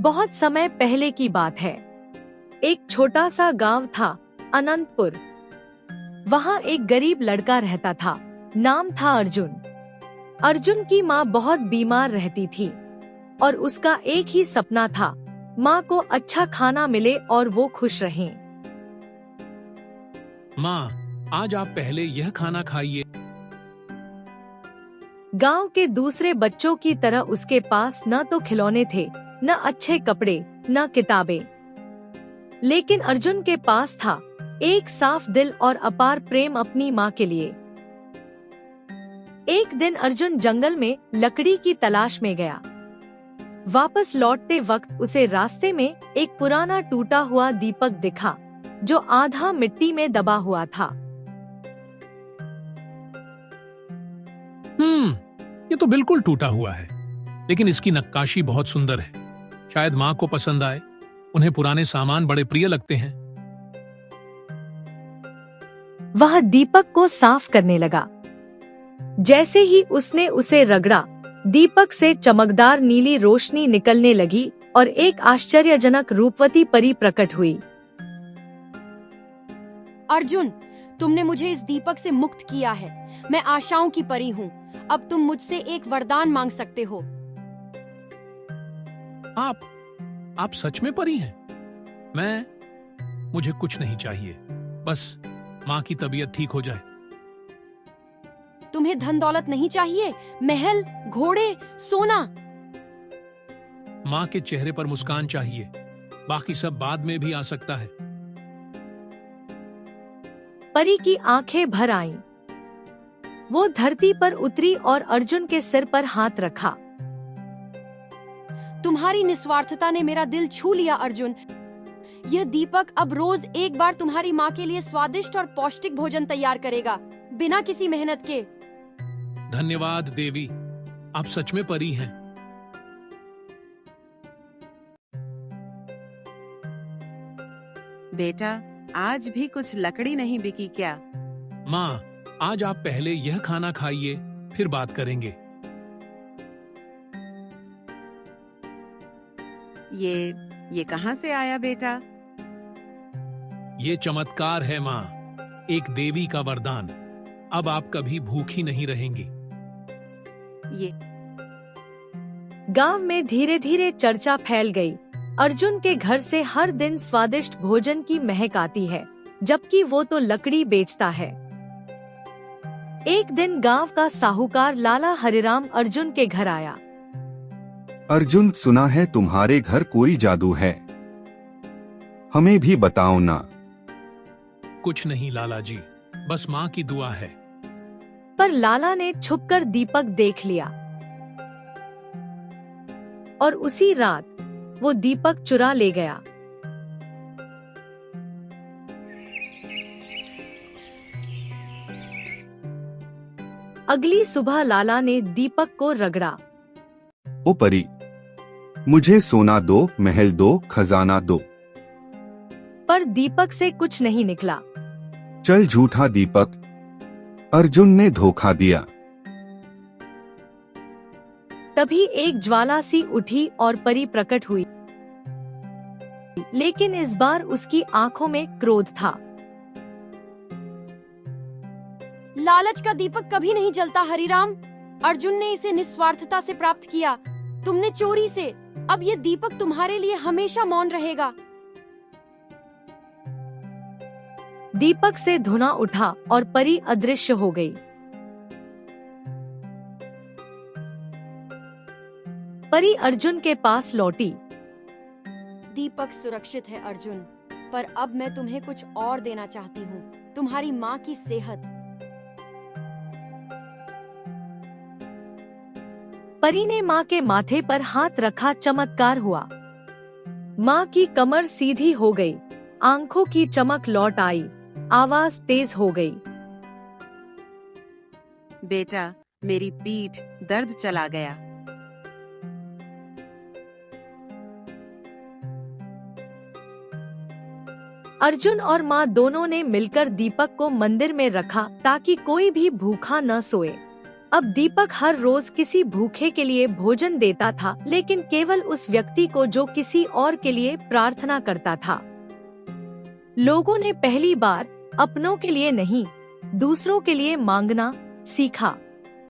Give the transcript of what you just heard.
बहुत समय पहले की बात है। एक छोटा सा गांव था, अनंतपुर। वहाँ एक गरीब लड़का रहता था। नाम था अर्जुन। अर्जुन की माँ बहुत बीमार रहती थी और उसका एक ही सपना था, माँ को अच्छा खाना मिले और वो खुश रहें। माँ, आज आप पहले यह खाना खाइए। गांव के दूसरे बच्चों की तरह उसके पास न तो खिलौने थे, न अच्छे कपड़े, न किताबें। लेकिन अर्जुन के पास था एक साफ दिल और अपार प्रेम अपनी माँ के लिए। एक दिन अर्जुन जंगल में लकड़ी की तलाश में गया। वापस लौटते वक्त उसे रास्ते में एक पुराना टूटा हुआ दीपक दिखा, जो आधा मिट्टी में दबा हुआ था। ये तो बिल्कुल टूटा हुआ है, लेकिन इसकी नक्काशी बहुत सुंदर है। शायद माँ को पसंद आए। उन्हें पुराने सामान बड़े प्रिय लगते हैं। वह दीपक को साफ करने लगा। जैसे ही उसने उसे रगड़ा, दीपक से चमकदार नीली रोशनी निकलने लगी और एक आश्चर्यजनक रूपवती परी प्रकट हुई। अर्जुन, तुमने मुझे इस दीपक से मुक्त किया है। मैं आशाओं की परी हूँ। अब तुम मुझसे एक वरदान मांग सकते हो। आप सच में परी हैं? मुझे कुछ नहीं चाहिए, बस माँ की तबीयत ठीक हो जाए। तुम्हें धन दौलत नहीं चाहिए? महल, घोड़े, सोना? माँ के चेहरे पर मुस्कान चाहिए। बाकी सब बाद में भी आ सकता है। परी की आंखें भर आईं। वो धरती पर उतरी और अर्जुन के सिर पर हाथ रखा। तुम्हारी निस्वार्थता ने मेरा दिल छू लिया अर्जुन। यह दीपक अब रोज एक बार तुम्हारी माँ के लिए स्वादिष्ट और पौष्टिक भोजन तैयार करेगा, बिना किसी मेहनत के। धन्यवाद देवी, आप सच में परी हैं। बेटा, आज भी कुछ लकड़ी नहीं बिकी क्या? माँ, आज आप पहले यह खाना खाइए, फिर बात करेंगे। ये कहाँ से आया बेटा? ये चमत्कार है माँ, एक देवी का वरदान। अब आप कभी भूखी नहीं रहेंगी। ये गांव में धीरे धीरे चर्चा फैल गई। अर्जुन के घर से हर दिन स्वादिष्ट भोजन की महक आती है, जबकि वो तो लकड़ी बेचता है। एक दिन गांव का साहूकार लाला हरिराम अर्जुन के घर आया। अर्जुन, सुना है तुम्हारे घर कोई जादू है, हमें भी बताओ ना। कुछ नहीं लाला जी, बस माँ की दुआ है। पर लाला ने छुपकर दीपक देख लिया और उसी रात वो दीपक चुरा ले गया। अगली सुबह लाला ने दीपक को रगड़ा। ओ परी, मुझे सोना दो, महल दो, खजाना दो। पर दीपक से कुछ नहीं निकला। चल झूठा दीपक, अर्जुन ने धोखा दिया। तभी एक ज्वाला सी उठी और परी प्रकट हुई, लेकिन इस बार उसकी आंखों में क्रोध था। लालच का दीपक कभी नहीं जलता हरिराम। अर्जुन ने इसे निस्वार्थता से प्राप्त किया, तुमने चोरी से। अब ये दीपक तुम्हारे लिए हमेशा मौन रहेगा। दीपक से धुआं उठा और परी अदृश्य हो गई। परी अर्जुन के पास लौटी। दीपक सुरक्षित है अर्जुन, पर अब मैं तुम्हें कुछ और देना चाहती हूँ, तुम्हारी माँ की सेहत। परी ने माँ के माथे पर हाथ रखा। चमत्कार हुआ। माँ की कमर सीधी हो गई, आंखों की चमक लौट आई, आवाज तेज हो गई। बेटा, मेरी पीठ दर्द चला गया। अर्जुन और माँ दोनों ने मिलकर दीपक को मंदिर में रखा ताकि कोई भी भूखा न सोए। अब दीपक हर रोज किसी भूखे के लिए भोजन देता था, लेकिन केवल उस व्यक्ति को जो किसी और के लिए प्रार्थना करता था। लोगों ने पहली बार अपनों के लिए नहीं, दूसरों के लिए मांगना सीखा।